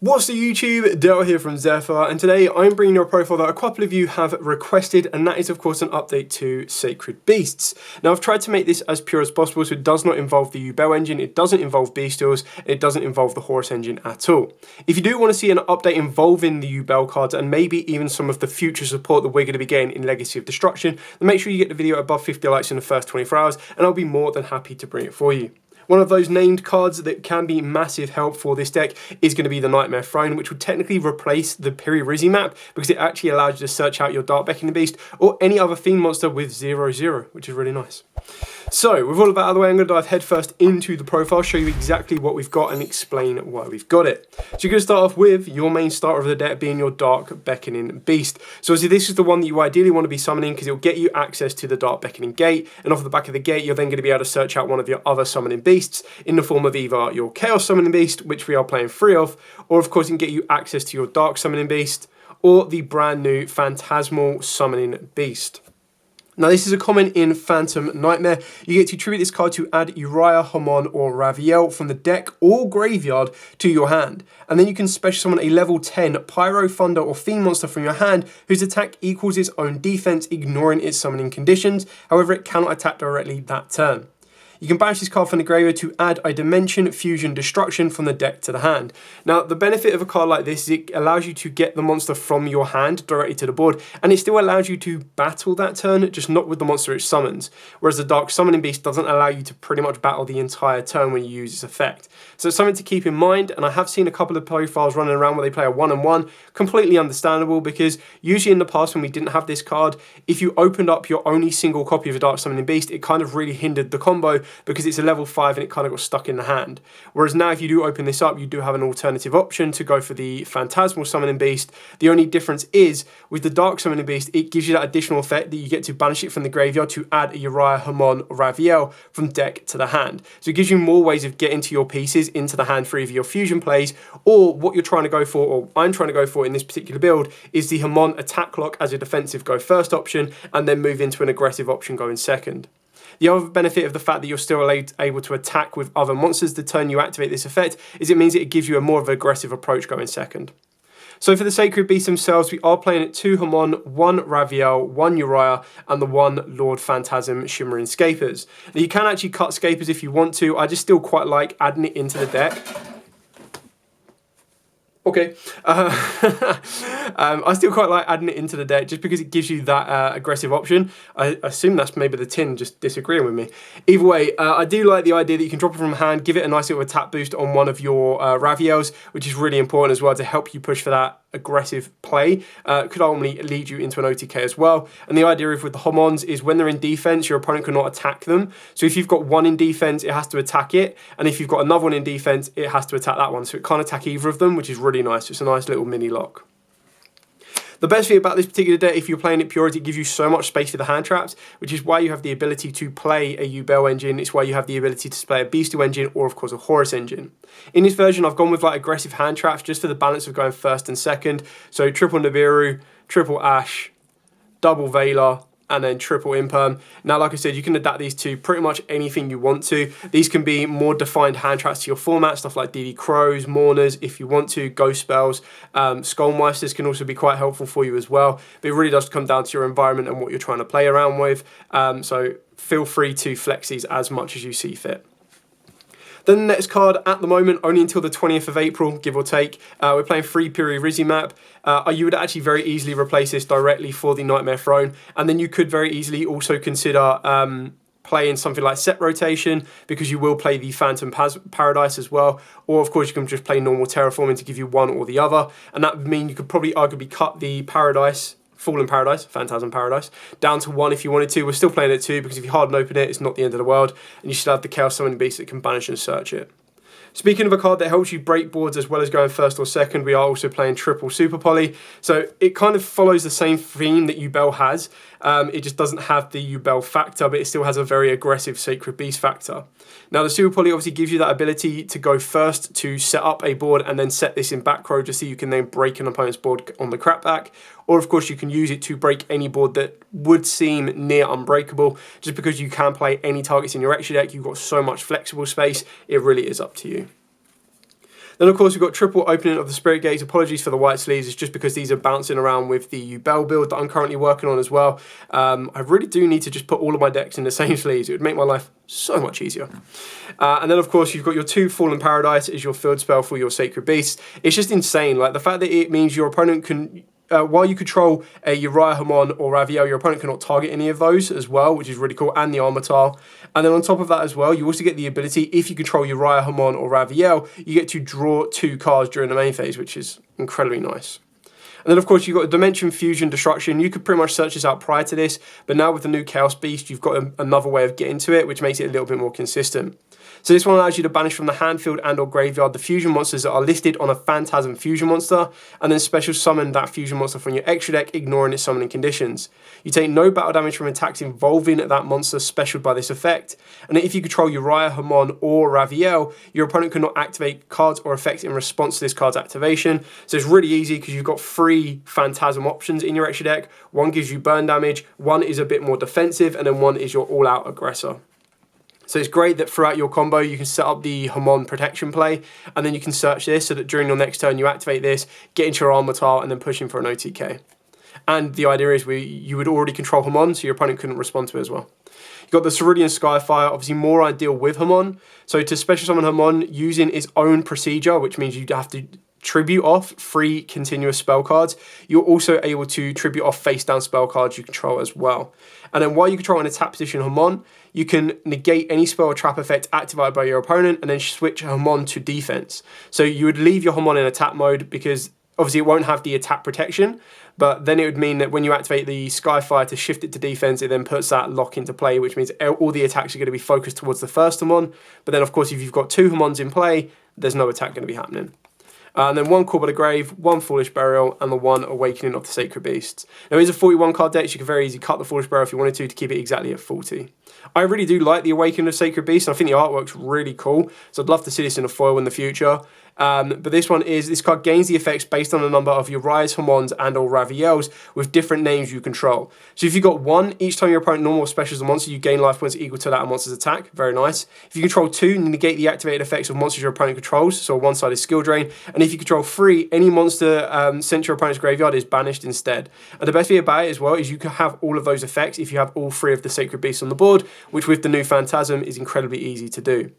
What's the YouTube? Dale here from Zephyr, and today I'm bringing you a profile that a couple of you have requested, and that is of course an update to Sacred Beasts. Now I've tried to make this as pure as possible, so it does not involve the Yugioh engine, it doesn't involve bestials, it doesn't involve the Horus engine at all. If you do want to see an update involving the Yugioh cards and maybe even some of the future support that we're going to be getting in Legacy of Destruction, then make sure you get the video above 50 likes in the first 24 hours, and I'll be more than happy to bring it for you. One of those named cards that can be massive help for this deck is going to be the Nightmare Throne, which would technically replace the Piri-Rizi map because it actually allows you to search out your Dark Beckoning Beast or any other Fiend monster with 0/0, which is really nice. So, with all of that out of the way, I'm going to dive headfirst into the profile, show you exactly what we've got and explain why we've got it. So you're going to start off with your main starter of the deck being your Dark Beckoning Beast. So obviously this is the one that you ideally want to be summoning because it will get you access to the Dark Beckoning Gate, and off the back of the gate you're then going to be able to search out one of your other summoning beasts in the form of either your Chaos Summoning Beast, which we are playing 3 of, or of course it can get you access to your Dark Summoning Beast, or the brand new Phantasmal Summoning Beast. Now this is a common in Phantom Nightmare. You get to tribute this card to add Uriah, Hamon or Raviel from the deck or graveyard to your hand. And then you can special summon a level 10 Pyro, Thunder or Fiend monster from your hand whose attack equals its own defense, ignoring its summoning conditions. However, it cannot attack directly that turn. You can banish this card from the graveyard to add a Dimension Fusion Destruction from the deck to the hand. Now, the benefit of a card like this is it allows you to get the monster from your hand directly to the board, and it still allows you to battle that turn, just not with the monster it summons. Whereas the Dark Summoning Beast doesn't allow you to pretty much battle the entire turn when you use its effect. So it's something to keep in mind, and I have seen a couple of profiles running around where they play a 1-on-1, completely understandable, because usually in the past when we didn't have this card, if you opened up your only single copy of a Dark Summoning Beast, it kind of really hindered the combo, because it's a level 5 and it kind of got stuck in the hand. Whereas now if you do open this up, you do have an alternative option to go for the Phantasmal Summoning Beast. The only difference is with the Dark Summoning Beast, it gives you that additional effect that you get to banish it from the graveyard to add a Uriah, Hamon or Raviel from deck to the hand. So it gives you more ways of getting to your pieces into the hand for either your fusion plays, or what you're trying to go for, or I'm trying to go for in this particular build, is the Hamon attack lock as a defensive go first option and then move into an aggressive option going second. The other benefit of the fact that you're still able to attack with other monsters the turn you activate this effect is it means it gives you a more of an aggressive approach going second. So for the Sacred Beasts themselves, we are playing at 2 Hamon, 1 Raviel, 1 Uriah, and the 1 Lord Phantasm Shimmering Scapers. Now you can actually cut Scapers if you want to. I just still quite like adding it into the deck. Okay, I still quite like adding it into the deck just because it gives you that aggressive option. I assume that's maybe the tin just disagreeing with me. Either way, I do like the idea that you can drop it from hand, give it a nice little attack boost on one of your Raviels, which is really important as well to help you push for that aggressive play. Could ultimately lead you into an OTK as well. And the idea with the Hamons is when they're in defense, your opponent cannot attack them. So if you've got one in defense, it has to attack it. And if you've got another one in defense, it has to attack that one. So it can't attack either of them, which is really nice. It's a nice little mini lock. The best thing about this particular deck, if you're playing it pure, is it gives you so much space for the hand traps, which is why you have the ability to play a Yugioh engine. It's why you have the ability to play a Bestial engine or, of course, a Horus engine. In this version, I've gone with like aggressive hand traps just for the balance of going first and second. So triple Nibiru, triple Ash, double Veiler, and then triple Imperm. Now, like I said, you can adapt these to pretty much anything you want to. These can be more defined hand traps to your format, stuff like DD Crows, Mourners, if you want to, Ghost Spells. Skullmeisters can also be quite helpful for you as well. But it really does come down to your environment and what you're trying to play around with. So feel free to flex these as much as you see fit. Then the next card, at the moment, only until the 20th of April, give or take, we're playing 3 Piri-Rizi map. You would actually very easily replace this directly for the Nightmare Throne, and then you could very easily also consider playing something like Set Rotation, because you will play the Phantom Paradise as well, or of course you can just play normal Terraforming to give you one or the other, and that would mean you could probably arguably cut the Paradise, Fallen Paradise, Phantasm Paradise, down to 1 if you wanted to. We're still playing at 2 because if you hard open it, it's not the end of the world, and you still have the Chaos Summoning Beast that can banish and search it. Speaking of a card that helps you break boards as well as going first or second, we are also playing triple Super Poly. So it kind of follows the same theme that Yugioh has. It just doesn't have the Yugioh factor, but it still has a very aggressive Sacred Beast factor. Now the Super Poly obviously gives you that ability to go first to set up a board and then set this in back row just so you can then break an opponent's board on the crackback. Or of course you can use it to break any board that would seem near unbreakable. Just because you can play any targets in your extra deck, you've got so much flexible space, it really is up to you. Then of course we've got triple opening of the Spirit Gates. Apologies for the white sleeves, it's just because these are bouncing around with the Yubel build that I'm currently working on as well. I really do need to just put all of my decks in the same sleeves. It would make my life so much easier. And then of course you've got your 2 Fallen Paradise as your field spell for your Sacred Beasts. It's just insane, like the fact that it means your opponent can, while you control a Uriah Hamon or Raviel, your opponent cannot target any of those as well, which is really cool, and the Armor Tile. And then on top of that as well, you also get the ability, if you control Uriah Hamon or Raviel, you get to draw 2 cards during the main phase, which is incredibly nice. And then of course you've got Dimension, Fusion, Destruction. You could pretty much search this out prior to this, but now with the new Chaos Beast, you've got another way of getting to it, which makes it a little bit more consistent. So this one allows you to banish from the hand, field, and or graveyard the fusion monsters that are listed on a Phantasm fusion monster, and then special summon that fusion monster from your extra deck, ignoring its summoning conditions. You take no battle damage from attacks involving that monster specialed by this effect, and if you control Uriah, Hamon, or Raviel, your opponent cannot activate cards or effects in response to this card's activation. So it's really easy because you've got 3 Phantasm options in your extra deck. 1 gives you burn damage, 1 is a bit more defensive, and then 1 is your all-out aggressor. So it's great that throughout your combo you can set up the Hamon protection play, and then you can search this so that during your next turn you activate this, get into your Armor Tile, and then push in for an OTK. And the idea is you would already control Hamon, so your opponent couldn't respond to it as well. You've got the Cerulean Skyfire, obviously more ideal with Hamon. So to special summon Hamon using its own procedure, which means you'd have to tribute off 3 continuous spell cards, you're also able to tribute off face down spell cards you control as well. And then while you control an attack position Hamon, you can negate any spell or trap effect activated by your opponent and then switch Hamon to defense. So you would leave your Hamon in attack mode because obviously it won't have the attack protection, but then it would mean that when you activate the Skyfire to shift it to defense, it then puts that lock into play, which means all the attacks are going to be focused towards the first Hamon. But then of course if you've got 2 Hamons in play, there's no attack going to be happening. And then 1 Call by the Grave, 1 Foolish Burial, and the 1 Awakening of the Sacred Beasts. Now, it is a 41 card deck, so you can very easily cut the Foolish Burial if you wanted to keep it exactly at 40. I really do like the Awakening of Sacred Beasts, and I think the artwork's really cool, so I'd love to see this in a foil in the future. But this card gains the effects based on a number of Uriahs, Hamons, and or Raviels with different names you control. So if you've got 1, each time your opponent normal or specials a monster, you gain life points equal to that monster's attack. Very nice. If you control 2, you negate the activated effects of monsters your opponent controls, so a one-sided skill drain. And if you control 3, any monster sent to your opponent's graveyard is banished instead. And the best thing about it as well is you can have all of those effects if you have all 3 of the Sacred Beasts on the board, which with the new Phantasm is incredibly easy to do.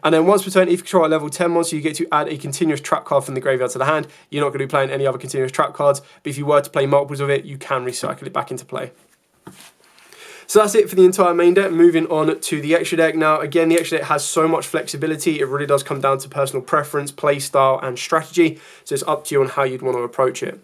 And then once per turn, if you control a level 10 monster, you get to add a continuous trap card from the graveyard to the hand. You're not going to be playing any other continuous trap cards, but if you were to play multiples of it, you can recycle it back into play. So that's it for the entire main deck. Moving on to the extra deck. Now, again, the extra deck has so much flexibility. It really does come down to personal preference, play style, and strategy. So it's up to you on how you'd want to approach it.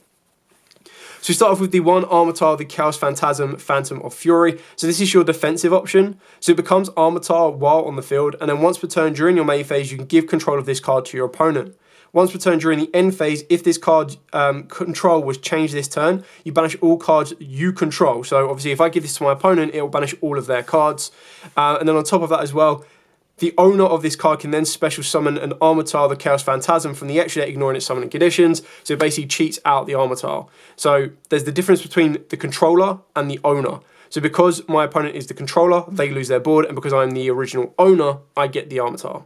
So we start off with the 1 Armor Tile, the Chaos Phantasm, Phantom of Fury. So this is your defensive option. So it becomes Armor Tile while on the field, and then once per turn during your main phase, you can give control of this card to your opponent. Once per turn during the end phase, if this card control was changed this turn, you banish all cards you control. So obviously if I give this to my opponent, it will banish all of their cards. And then on top of that as well, the owner of this card can then special summon an Armor Tile, the Chaos Phantasm, from the extra deck, ignoring its summoning conditions. So it basically cheats out the Armor Tile. So there's the difference between the controller and the owner. So because my opponent is the controller, they lose their board, and because I'm the original owner, I get the Armor Tile.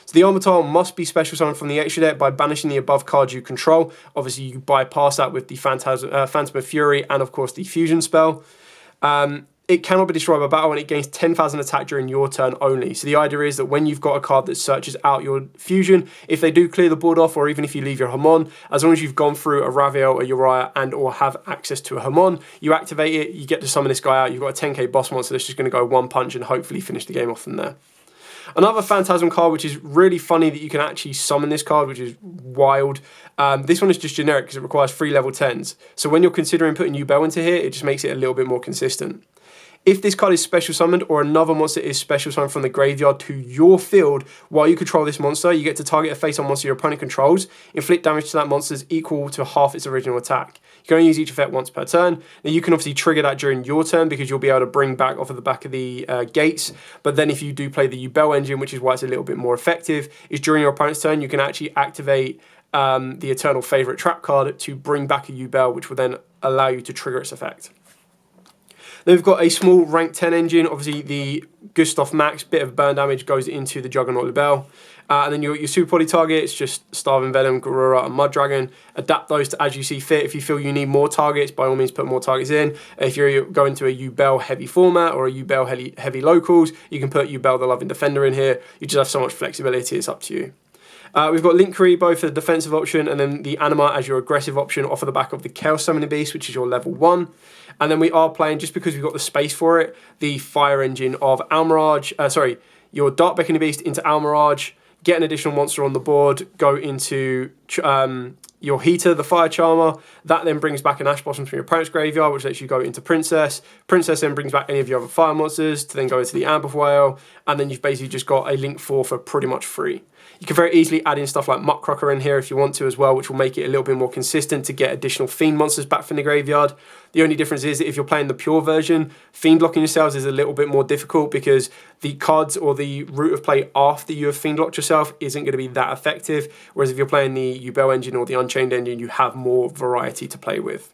So the Armor Tile must be special summoned from the extra deck by banishing the above cards you control. Obviously, you bypass that with the Phantom of Fury and, of course, the Fusion spell. It cannot be destroyed by battle, and it gains 10,000 attack during your turn only. So the idea is that when you've got a card that searches out your fusion, if they do clear the board off, or even if you leave your Hamon, as long as you've gone through a Raviel, a Uriah, and or have access to a Hamon, you activate it, you get to summon this guy out, you've got a 10k boss monster that's just going to go 1 punch and hopefully finish the game off from there. Another Phantasm card, which is really funny that you can actually summon this card, which is wild. This one is just generic because it requires 3 level 10s. So when you're considering putting Yubel into here, it just makes it a little bit more consistent. If this card is special summoned or another monster is special summoned from the graveyard to your field while you control this monster, you get to target a face-on monster your opponent controls, inflict damage to that monster is equal to half its original attack. You can only use each effect once per turn. Now you can obviously trigger that during your turn because you'll be able to bring back off of the back of the gates, but then if you do play the Yubel engine, which is why it's a little bit more effective, is during your opponent's turn you can actually activate the Eternal Favorite trap card to bring back a Yubel, which will then allow you to trigger its effect. Then we've got a small rank 10 engine. Obviously, the Gustav Max, bit of burn damage goes into the Juggernaut Libelle. And then your super poly targets, just Starving Venom, Garura, and Mud Dragon. Adapt those to as you see fit. If you feel you need more targets, by all means put more targets in. If you're going to a Yubel heavy format or a Yubel heavy locals, you can put Yubel the Loving Defender in here. You just have so much flexibility, it's up to you. We've got Linkuri both for the defensive option and then the Anima as your aggressive option off of the back of the Chaos Summoning Beast, which is your level 1. And then we are playing, just because we've got the space for it, the Fire Engine of Almirage, your Dark Beckoning Beast into Almirage, get an additional monster on the board, go into your Heater, the Fire Charmer. That then brings back an Ash Blossom from your opponent's graveyard, which lets you go into Princess. Princess then brings back any of your other fire monsters to then go into the Amber Whale, and then you've basically just got a Link 4 for pretty much free. You can very easily add in stuff like Muckcracker in here if you want to as well, which will make it a little bit more consistent to get additional Fiend monsters back from the graveyard. The only difference is that if you're playing the pure version, Fiend locking yourselves is a little bit more difficult because the cards or the route of play after you have Fiend locked yourself isn't going to be that effective. Whereas if you're playing the Yubel engine or the Unchained engine, you have more variety to play with.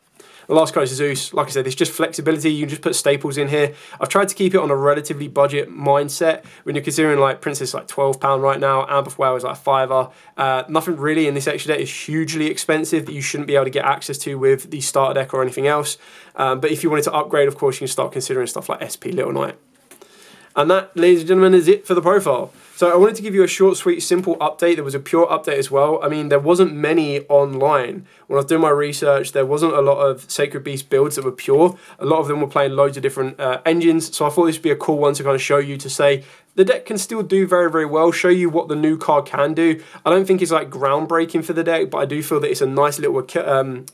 The last card is Zeus. Like I said, it's just flexibility. You can just put staples in here. I've tried to keep it on a relatively budget mindset when you're considering like Princess like £12 right now. Amber Whale is like $5. Nothing really in this extra deck is hugely expensive that you shouldn't be able to get access to with the starter deck or anything else. But if you wanted to upgrade, of course, you can start considering stuff like SP Little Knight. And that, ladies and gentlemen, is it for the profile. So I wanted to give you a short, sweet, simple update. There was a pure update as well. I mean, there wasn't many online. When I was doing my research, there wasn't a lot of Sacred Beast builds that were pure. A lot of them were playing loads of different engines. So I thought this would be a cool one to kind of show you to say, the deck can still do very, very well, show you what the new card can do. I don't think it's like groundbreaking for the deck, but I do feel that it's a nice little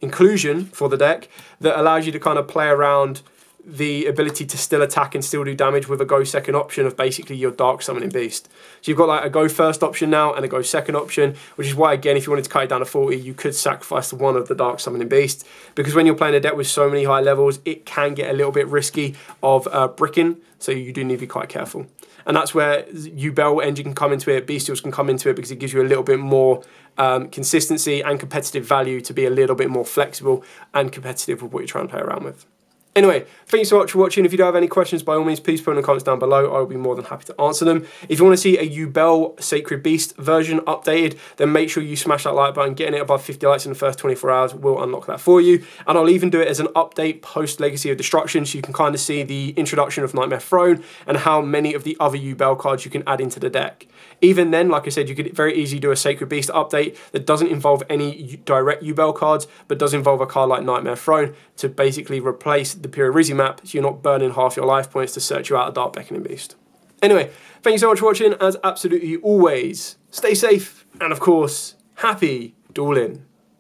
inclusion for the deck that allows you to kind of play around the ability to still attack and still do damage with a go second option of basically your Dark Summoning Beast. So you've got like a go first option now and a go second option, which is why, again, if you wanted to cut it down to 40, you could sacrifice one of the Dark Summoning Beasts, because when you're playing a deck with so many high levels, it can get a little bit risky of bricking, so you do need to be quite careful. And that's where Yubel engine can come into it, Bestials can come into it, because it gives you a little bit more consistency and competitive value to be a little bit more flexible and competitive with what you're trying to play around with. Anyway, thank you so much for watching. If you do have any questions, by all means, please put in the comments down below. I will be more than happy to answer them. If you want to see a Yubel Sacred Beast version updated, then make sure you smash that like button. Getting it above 50 likes in the first 24 hours will unlock that for you. And I'll even do it as an update post Legacy of Destruction, so you can kind of see the introduction of Nightmare Throne and how many of the other Yubel cards you can add into the deck. Even then, like I said, you could very easily do a Sacred Beast update that doesn't involve any direct Yubel cards, but does involve a card like Nightmare Throne to basically replace the Pure Rizzi map, so you're not burning half your life points to search you out a Dark Beckoning Beast. Anyway, thank you so much for watching. As absolutely always, stay safe, and of course, happy dueling.